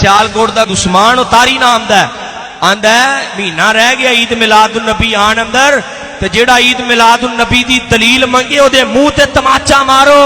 सियालकोट दा उस्मान उतारी नाम दा आंदा महीना रह गया ईद मिलाद उन नबी आन अंदर ते जेड़ा ईद मिलाद उन नबी दी दलील मंगे ओदे मुंह ते तमाचा मारो।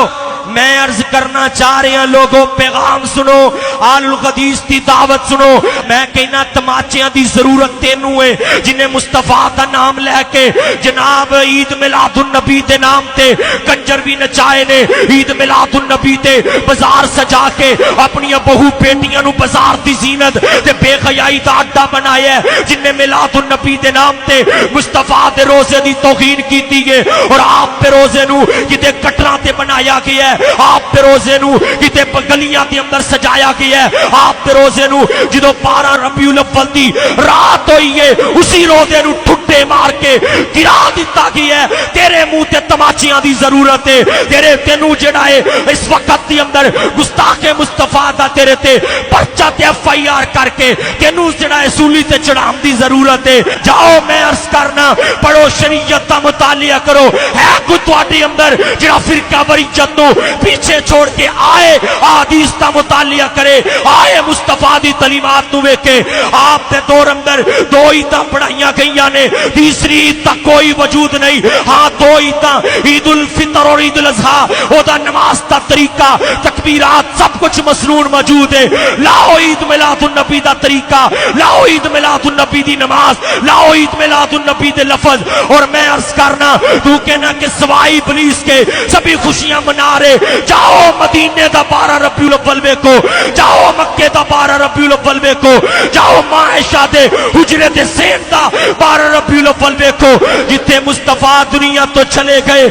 मैं अर्ज करना चाह रहा लोगों पैगाम सुनो, आलुल हदीस की दावत सुनो। मैं कहना तमाचियां दी जरूरत तेनू है जिन्हें मुस्तफा का नाम लैके जनाब ईद मिलादुन नबी दे नाम ते कंजर भी नचाए ने। ईद मिलादुन नबी ते बाजार सजा के अपनी बहू बेटियां नु बाजार दी जीनत ते बेखयाई दा अड्डा बनाया जिन्हें मिलादुन नबी दे नाम ते मुस्तफा दे रोजे दी तौहीन कीती है। और आप पे रोजे नु किते कटरा ते बनाया गया है, आप पे रोजे नु किते गलियां दे अंदर सजाया गया है। आप पे रोजे नु जो 12 रबीउल अव्वल दी रात हुई है उसी रोजे नु ठुड्डे मार के गिरा दिता गया है। तेरे मुंह ते तमाचियां दी जरूरत है। तेरे तेनू जेड़ा है इस वक्त दी अंदर गुस्ताखे मुस्तफा दा तेरे ते पर्चा ते FIR करके तेनू जेड़ा है सूली ते चढ़ान दी जरूरत है। जाओ मैं अर्ज करना पढ़ो शरीयत दा मुतालिया करो। है कोई तुहाडे अंदर जेड़ा फिरका वरीयत नु पीछे छोड़ के आए हदीस का मुतालिया करे, आए मुस्तफा दी तलीमात नु वेखे। आप दे दौर अंदर दो ईदां पढ़ाइयां गईयां ने, तीसरी ईद तक कोई वजूद नहीं। हाँ दो ईदां ईद उल फितर और ईद उल अज़हा ओदा नमाज दा तरीका तकबीरात सब कुछ मसनून मौजूद है। लाओ ईद मिलादुन नबी दा तरीका, लाओ ईद मिलादुन नबी दी नमाज, लाओ ईद मिलादुन नबी दे लफ्ज। और मैं अर्ज करना तू कहना कि सवाई इब्लीस के सभी खुशियां मना रहे। जाओ मदीने दा 12 रबीउल अव्वल वेखो, जाओ मक्के दा 12 रबीउल अव्वल वेखो, जाओ मां आयशा दे हुजरे दे सेन दा 12 रबीउल अव्वल वेखो जिथे मुस्तफा दुनिया तो चले गए।